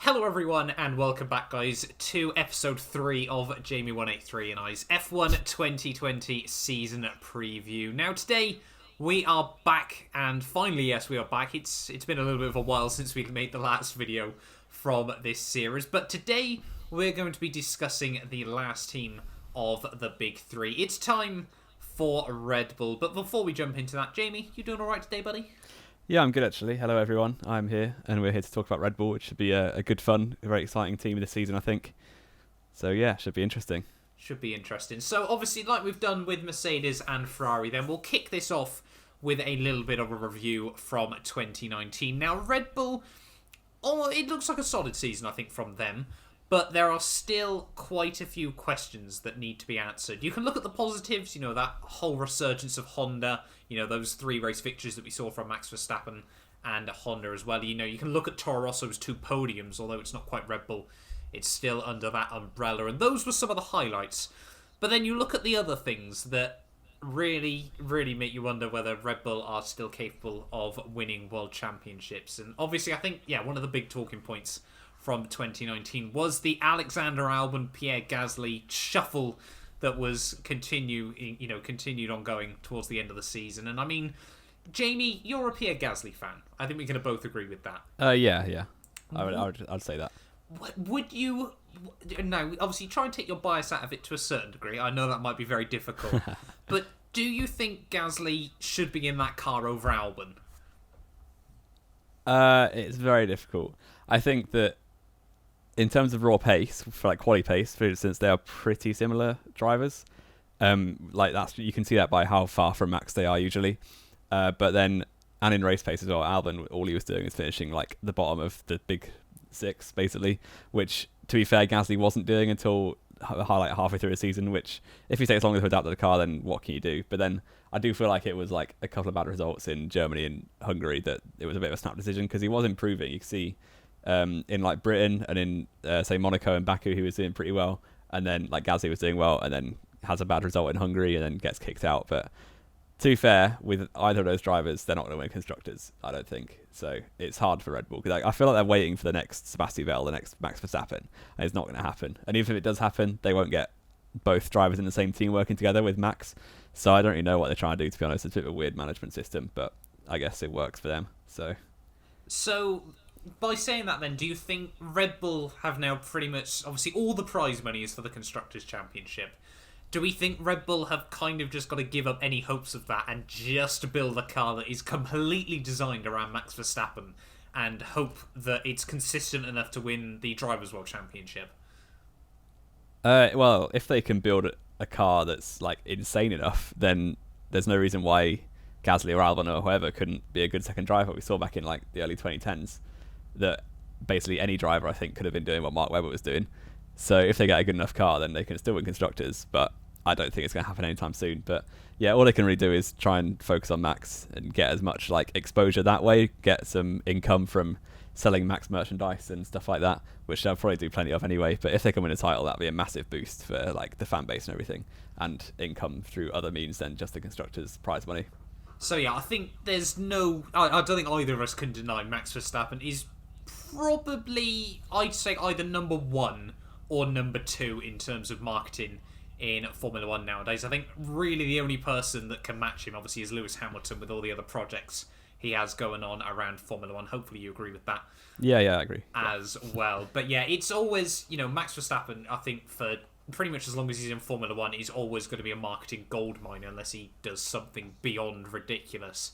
Hello everyone and welcome back guys to episode 3 of Jamie183 and I's F1 2020 season preview. Now today we are back, and finally yes we are back. It's been a little bit of a while since we made the last video from this series, but today we're going to be discussing the last team of the big three. It's time for Red Bull, but before we jump into that, Jamie, you doing alright today, buddy? Yeah, I'm good actually. Hello everyone, I'm here and we're here to talk about Red Bull, which should be a good fun, a very exciting team this season I think. So yeah, should be interesting. Should be interesting. So obviously, like we've done with Mercedes and Ferrari, then we'll kick this off with a little bit of a review from 2019. Now Red Bull, it looks like a solid season I think from them, but there are still quite a few questions that need to be answered. You can look at the positives, that whole resurgence of Honda, those 3 race victories that we saw from Max Verstappen and Honda as well. You can look at Toro Rosso's 2 podiums, although it's not quite Red Bull, it's still under that umbrella, and those were some of the highlights. But then you look at the other things that really, really make you wonder whether Red Bull are still capable of winning world championships. And obviously, I think, one of the big talking points from 2019 was the Alexander Albon, Pierre Gasly shuffle that was continued ongoing towards the end of the season. And I mean, Jamie, you're a Pierre Gasly fan. I think we can both agree with that. Yeah. I'd say that. Would you? No, obviously, try and take your bias out of it to a certain degree. I know that might be very difficult, but do you think Gasly should be in that car over Albon? It's very difficult. I think that in terms of raw pace, for like quality pace, for instance, they are pretty similar drivers. You can see that by how far from Max they are usually. But then, and in race pace as well, Albon, all he was doing is finishing like the bottom of the big 6, basically, which, to be fair, Gasly wasn't doing until halfway through the season, which, if he takes longer to adapt to the car, then what can you do? But then, I do feel like it was like a couple of bad results in Germany and Hungary that it was a bit of a snap decision, because he was improving. You can see in like Britain and in say Monaco and Baku, he was doing pretty well, and then like Gasly was doing well, and then has a bad result in Hungary and then gets kicked out. But to be fair, with either of those drivers, they're not going to win constructors, I don't think. So it's hard for Red Bull, because I feel like they're waiting for the next Sebastian Vettel, the next Max Verstappen, and it's not going to happen. And even if it does happen, they won't get both drivers in the same team working together with Max. So I don't really know what they're trying to do, to be honest. It's a bit of a weird management system, but I guess it works for them. So by saying that then, do you think Red Bull have now pretty much, obviously all the prize money is for the Constructors' Championship. Do we think Red Bull have kind of just got to give up any hopes of that and just build a car that is completely designed around Max Verstappen and hope that it's consistent enough to win the Drivers' World Championship? Well, if they can build a car that's like insane enough, then there's no reason why Gasly or Albon or whoever couldn't be a good second driver. We saw back in like the early 2010s that basically any driver, I think, could have been doing what Mark Webber was doing. So if they get a good enough car, then they can still win constructors, but I don't think it's going to happen anytime soon. But yeah, all they can really do is try and focus on Max and get as much like exposure that way, get some income from selling Max merchandise and stuff like that, which they'll probably do plenty of anyway. But if they can win a title, that'll be a massive boost for like the fan base and everything, and income through other means than just the constructors' prize money. So yeah, I think there's no... I don't think either of us can deny Max Verstappen is probably, I'd say, either number 1 or number 2 in terms of marketing in Formula 1 nowadays. I think really the only person that can match him, obviously, is Lewis Hamilton with all the other projects he has going on around Formula 1. Hopefully you agree with that. Yeah, I agree. As well. But yeah, it's always, Max Verstappen, I think, for pretty much as long as he's in Formula 1, he's always going to be a marketing goldmine unless he does something beyond ridiculous.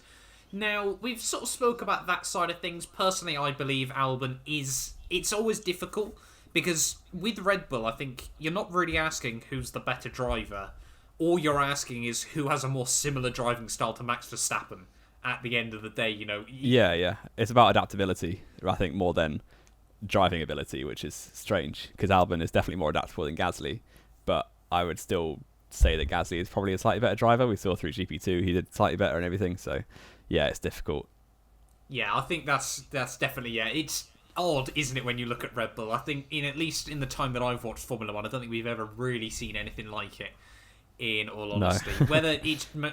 Now, we've sort of spoke about that side of things. Personally, I believe Albon it's always difficult, because with Red Bull, I think you're not really asking who's the better driver. All you're asking is who has a more similar driving style to Max Verstappen at the end of the day, Yeah. It's about adaptability, I think, more than driving ability, which is strange, because Albon is definitely more adaptable than Gasly, but I would still say that Gasly is probably a slightly better driver. We saw through GP2 he did slightly better and everything, so yeah, it's difficult. Yeah, I think that's definitely, it's odd, isn't it, when you look at Red Bull? I think at least in the time that I've watched Formula 1, I don't think we've ever really seen anything like it, in all honesty. No. Whether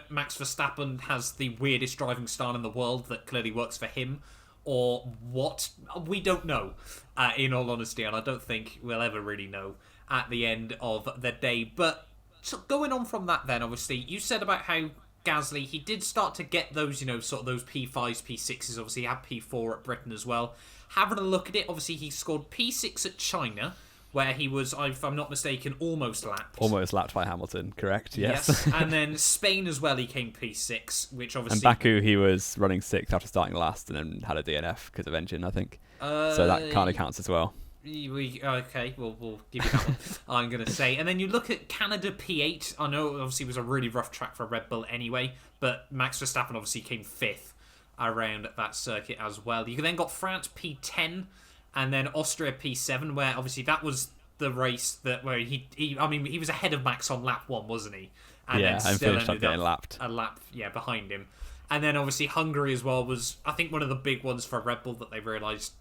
Max Verstappen has the weirdest driving style in the world that clearly works for him, or what? We don't know, in all honesty, and I don't think we'll ever really know at the end of the day. But so going on from that then, obviously, you said about how Gasly, he did start to get those, sort of those P5s, P6s. Obviously, he had P4 at Britain as well. Having a look at it, obviously, he scored P6 at China, where he was, if I'm not mistaken, almost lapped. Almost lapped by Hamilton, correct? Yes. And then Spain as well, he came P6, which obviously... And Baku, he was running 6th after starting last and then had a DNF because of engine, I think. So that kind of counts as well. Okay, we'll give you that one, I'm going to say. And then you look at Canada P8. I know, obviously, it was a really rough track for Red Bull anyway, but Max Verstappen obviously came 5th around that circuit as well. You then got France P10, and then Austria P7, where obviously that was the race where he was ahead of Max on lap 1, wasn't he? And then still finished up getting lapped. A lap, behind him. And then obviously Hungary as well was, I think, one of the big ones for Red Bull that they realised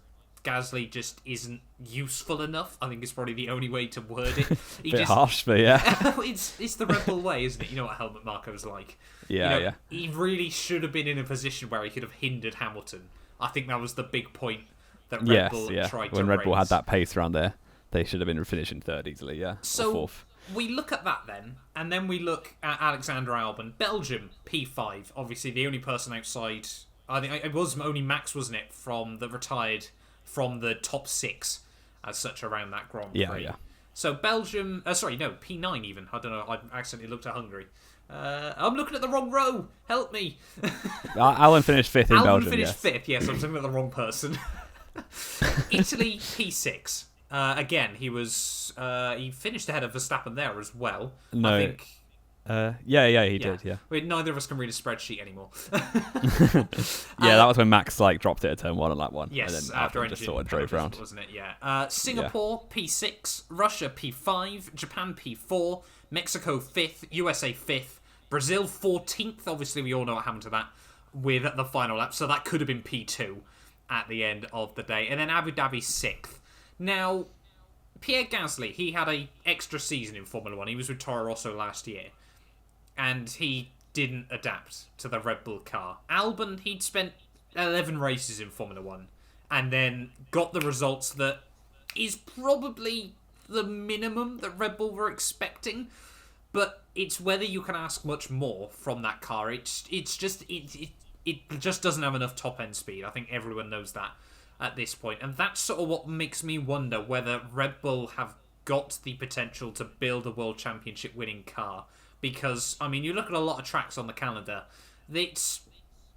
Gasly just isn't useful enough. I think it's probably the only way to word it. Bit harsh, but yeah. it's the Red Bull way, isn't it? You know what Helmut Marko's like. Yeah. He really should have been in a position where he could have hindered Hamilton. I think that was the big point that Red Bull tried to When Red Bull raise. had that pace around there, they should have been finishing 3rd easily, So or 4th. We look at that then, and then we look at Alexander Albon. Belgium, P5. Obviously, the only person outside... I think it was only Max, wasn't it, that retired from the top 6 as such around that Grand Prix. Yeah. So Belgium... P9 even. I don't know. I accidentally looked at Hungary. I'm looking at the wrong row. Help me. Alan finished 5th in Belgium, finished 5th, yes. I'm looking at the wrong person. Italy, P6. Again, he was... he finished ahead of Verstappen there as well. No. I think... he did, yeah. Neither of us can read a spreadsheet anymore. That was when Max dropped it at turn 1 on lap 1. Yes, and then after just sort of drove around. Wasn't it? Yeah. Singapore, P6. Russia, P5. Japan, P4. Mexico, 5th. USA, 5th. Brazil, 14th. Obviously, we all know what happened to that with the final lap. So that could have been P2 at the end of the day. And then Abu Dhabi, 6th. Now, Pierre Gasly, he had an extra season in Formula 1. He was with Toro Rosso last year. And he didn't adapt to the Red Bull car. Albon, he'd spent 11 races in Formula 1 and then got the results that is probably the minimum that Red Bull were expecting. But it's whether you can ask much more from that car. It just doesn't have enough top-end speed. I think everyone knows that at this point. And that's sort of what makes me wonder whether Red Bull have got the potential to build a World Championship winning car. Because, you look at a lot of tracks on the calendar, there's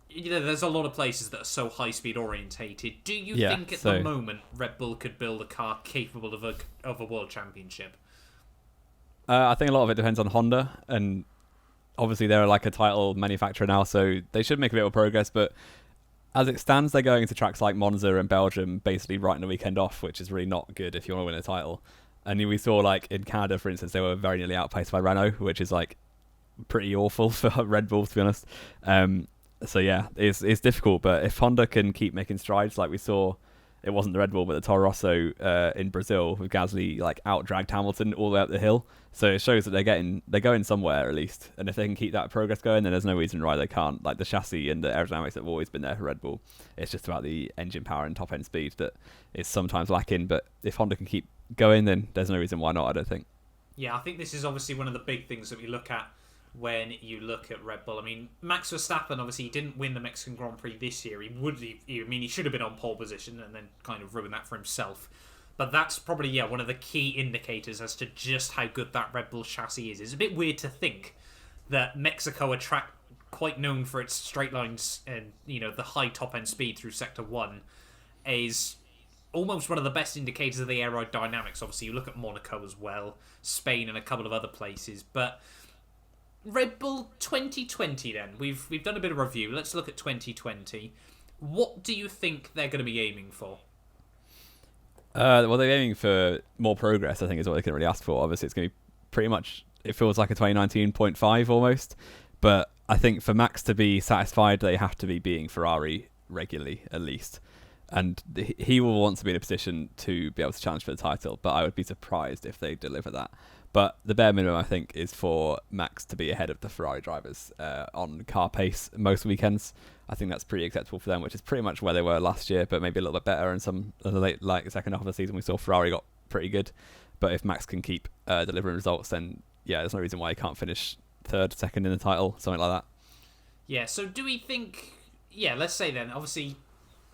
a lot of places that are so high-speed orientated. Do you think at the moment Red Bull could build a car capable of a World Championship? I think a lot of it depends on Honda, and obviously they're like a title manufacturer now, so they should make a bit of progress, but as it stands, they're going into tracks like Monza and Belgium, basically writing the weekend off, which is really not good if you want to win a title. And we saw, in Canada, for instance, they were very nearly outpaced by Renault, which is, pretty awful for Red Bull, to be honest. It's difficult. But if Honda can keep making strides, like we saw, it wasn't the Red Bull, but the Toro Rosso in Brazil, with Gasly, out-dragged Hamilton all the way up the hill. So it shows that they're going somewhere, at least. And if they can keep that progress going, then there's no reason why they can't. The chassis and the aerodynamics have always been there for Red Bull. It's just about the engine power and top-end speed that is sometimes lacking. But if Honda can keep going, then there's no reason why not, I don't think. Yeah, I think this is obviously one of the big things that we look at when you look at Red Bull. Max Verstappen, obviously, he didn't win the Mexican Grand Prix this year. He should have been on pole position and then kind of ruined that for himself. But that's probably, one of the key indicators as to just how good that Red Bull chassis is. It's a bit weird to think that Mexico, a track quite known for its straight lines and, the high top-end speed through Sector 1, is almost one of the best indicators of the aerodynamics. Obviously, you look at Monaco as well, Spain and a couple of other places. But Red Bull 2020 then. We've done a bit of review. Let's look at 2020. What do you think they're going to be aiming for? They're aiming for more progress, I think, is what they can really ask for. Obviously, it's going to be pretty much, it feels like a 2019.5 almost. But I think for Max to be satisfied, they have to be beating Ferrari regularly, at least. and he will want to be in a position to be able to challenge for the title, but I would be surprised if they deliver that. But the bare minimum, I think, is for Max to be ahead of the Ferrari drivers on car pace most weekends. I think that's pretty acceptable for them, which is pretty much where they were last year, but maybe a little bit better. And some of the late, like second half of the season, we saw Ferrari got pretty good. But if Max can keep delivering results, then yeah, there's no reason why he can't finish third, second in the title, something like that. Yeah. So do we think? Yeah. Let's say then. Obviously,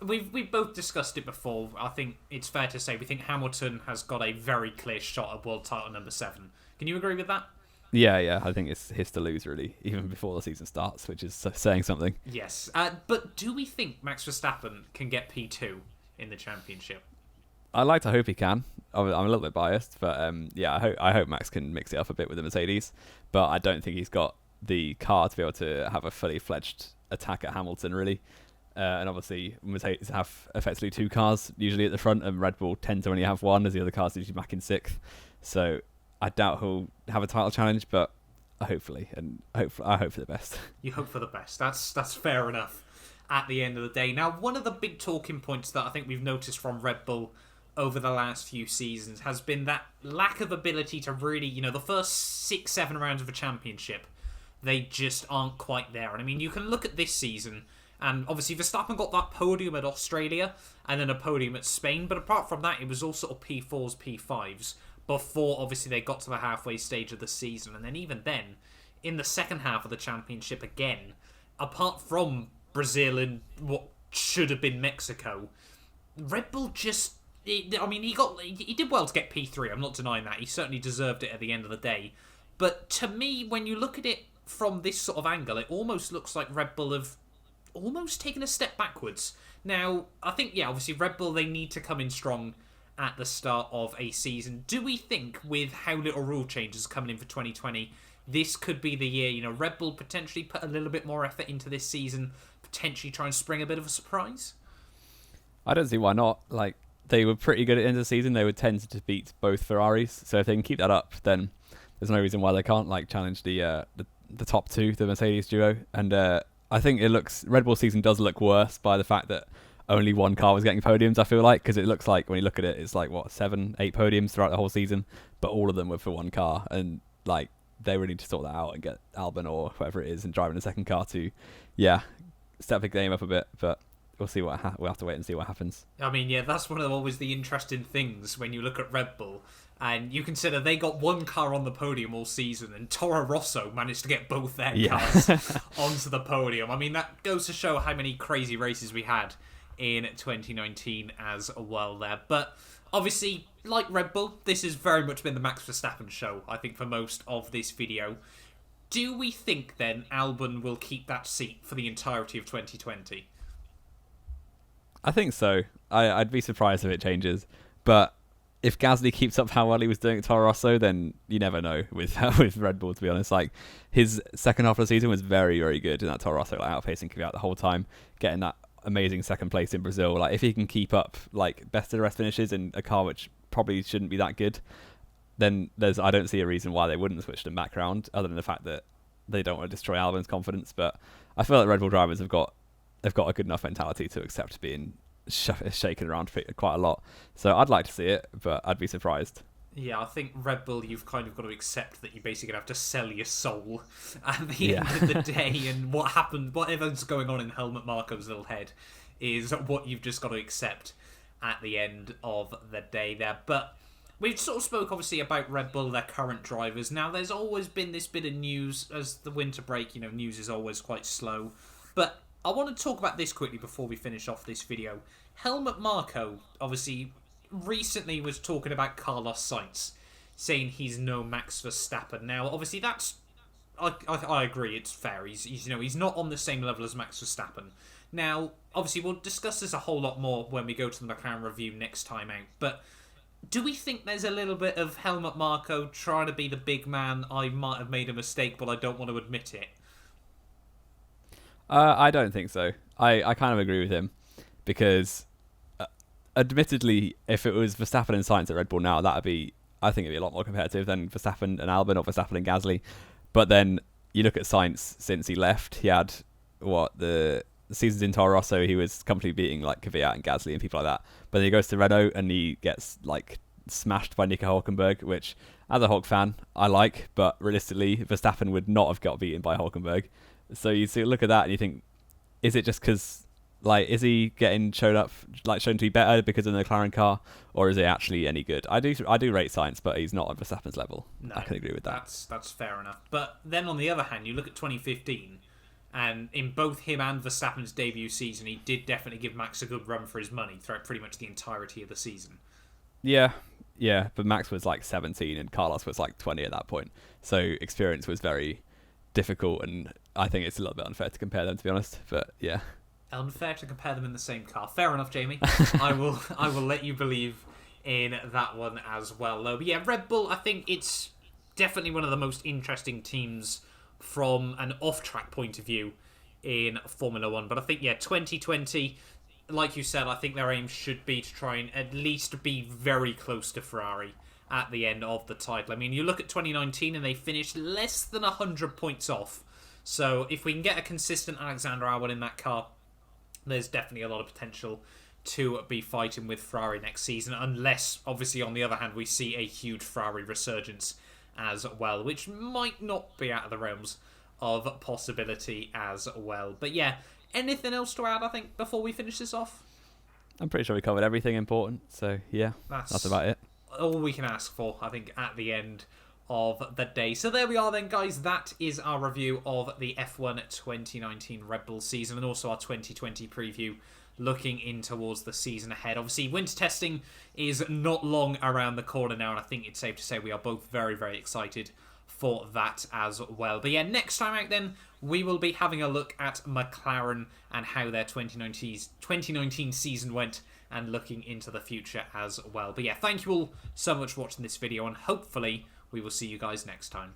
we've both discussed it before. I think it's fair to say we think Hamilton has got a very clear shot at world title number 7. Can you agree with that? Yeah, I think it's his to lose, really, even before the season starts, which is saying something. Yes, but do we think Max Verstappen can get P2 in the championship? I like to hope he can. I'm a little bit biased, but yeah, I hope Max can mix it up a bit with the Mercedes, but I don't think he's got the car to be able to have a fully fledged attack at Hamilton, really. And obviously, Mercedes have effectively 2 cars usually at the front, and Red Bull tend to only have 1, as the other cars are usually back in 6th. So I doubt he'll have a title challenge, but hopefully, and I hope for the best. You hope for the best. That's fair enough at the end of the day. Now, one of the big talking points that I think we've noticed from Red Bull over the last few seasons has been that lack of ability to really, the first 6-7 rounds of a championship, they just aren't quite there. And I mean, you can look at this season, and obviously Verstappen got that podium at Australia and then a podium at Spain, but apart from that, it was all sort of P4s, P5s before obviously they got to the halfway stage of the season. And then even then, in the second half of the championship again, apart from Brazil and what should have been Mexico, Red Bull just... he did well to get P3, I'm not denying that. He certainly deserved it at the end of the day. But to me, when you look at it from this sort of angle, it almost looks like Red Bull have almost taken a step backwards. Now, I think, yeah, obviously Red Bull, they need to come in strong at the start of a season. Do we think, with how little rule changes coming in for 2020, this could be the year, Red Bull potentially put a little bit more effort into this season, potentially try and spring a bit of a surprise? I don't see why not. Like, they were pretty good at the end of the season. They would tend to beat both Ferraris. So if they can keep that up, then there's no reason why they can't challenge the top 2, the Mercedes duo. And I think Red Bull season does look worse by the fact that only 1 car was getting podiums, I feel like, because it looks like when you look at it, it's 7, 8 podiums throughout the whole season, but all of them were for 1 car, and they really need to sort that out and get Albon or whoever it is and driving a second car to, step the game up a bit, but we'll see we'll have to wait and see what happens. I mean, yeah, that's one of always the interesting things when you look at Red Bull, and you consider they got 1 car on the podium all season, and Toro Rosso managed to get both their cars onto the podium. I mean, that goes to show how many crazy races we had in 2019 as well there. But obviously, like Red Bull, this has very much been the Max Verstappen show, I think, for most of this video. Do we think, then, Albon will keep that seat for the entirety of 2020? I think so. I'd be surprised if it changes. But if Gasly keeps up how well he was doing at Toro Rosso, then you never know with Red Bull, to be honest. His second half of the season was very, very good in that Toro Rosso, outpacing Kvyat the whole time, getting that amazing second place in Brazil. If he can keep up best of the rest finishes in a car which probably shouldn't be that good, then I don't see a reason why they wouldn't switch to back round, other than the fact that they don't want to destroy Albon's confidence. But I feel like Red Bull drivers have got a good enough mentality to accept being shaken around quite a lot. So I'd like to see it, but I'd be surprised. Yeah, I think Red Bull, you've kind of got to accept that you're basically going to have to sell your soul at the end of the day, and whatever's going on in Helmut Marko's little head is what you've just got to accept at the end of the day there. But we've sort of spoke, obviously, about Red Bull, their current drivers. Now, there's always been this bit of news as the winter break, news is always quite slow. But I want to talk about this quickly before we finish off this video. Helmut Marko, obviously, recently was talking about Carlos Sainz, saying he's no Max Verstappen. Now, obviously, that's... I agree, it's fair. He's not on the same level as Max Verstappen. Now, obviously, we'll discuss this a whole lot more when we go to the McLaren review next time out, but do we think there's a little bit of Helmut Marko trying to be the big man? I might have made a mistake, but I don't want to admit it. I don't think so. I kind of agree with him, because admittedly, if it was Verstappen and Sainz at Red Bull now, I think it'd be a lot more competitive than Verstappen and Albon or Verstappen and Gasly. But then you look at Sainz since he left, he had the seasons in Toro Rosso, he was completely beating like Kvyat and Gasly and people like that. But then he goes to Renault and he gets like smashed by Nico Hülkenberg, which as a Hulk fan I like, but realistically Verstappen would not have got beaten by Hülkenberg. So you look at that and you think, is it just because like, is he getting shown to be better because of the McLaren car, or is he actually any good? I do rate science, but he's not on Verstappen's level. No, I can agree with that. That's fair enough. But then on the other hand, you look at 2015, and in both him and Verstappen's debut season, he did definitely give Max a good run for his money throughout pretty much the entirety of the season. Yeah, but Max was like 17 and Carlos was like 20 at that point, so experience was very difficult, and I think it's a little bit unfair to compare them, to be honest. But yeah. Unfair to compare them in the same car. Fair enough, Jamie. I will let you believe in that one as well, though. But yeah, Red Bull, I think it's definitely one of the most interesting teams from an off-track point of view in Formula 1. But I think, 2020, like you said, I think their aim should be to try and at least be very close to Ferrari at the end of the title. I mean, you look at 2019 and they finished less than 100 points off. So if we can get a consistent Alexander Albon in that car, there's definitely a lot of potential to be fighting with Ferrari next season, unless, obviously, on the other hand, we see a huge Ferrari resurgence as well, which might not be out of the realms of possibility as well. But yeah, anything else to add, I think, before we finish this off? I'm pretty sure we covered everything important, so yeah, that's about it. All we can ask for, I think, at the end of the day. So there we are then, guys. That is our review of the F1 2019 Red Bull season, and also our 2020 preview, looking in towards the season ahead. Obviously, winter testing is not long around the corner now, and I think it's safe to say we are both very, very excited for that as well. But yeah, next time out then, we will be having a look at McLaren and how their 2019 season went, and looking into the future as well. But yeah, thank you all so much for watching this video, and hopefully we will see you guys next time.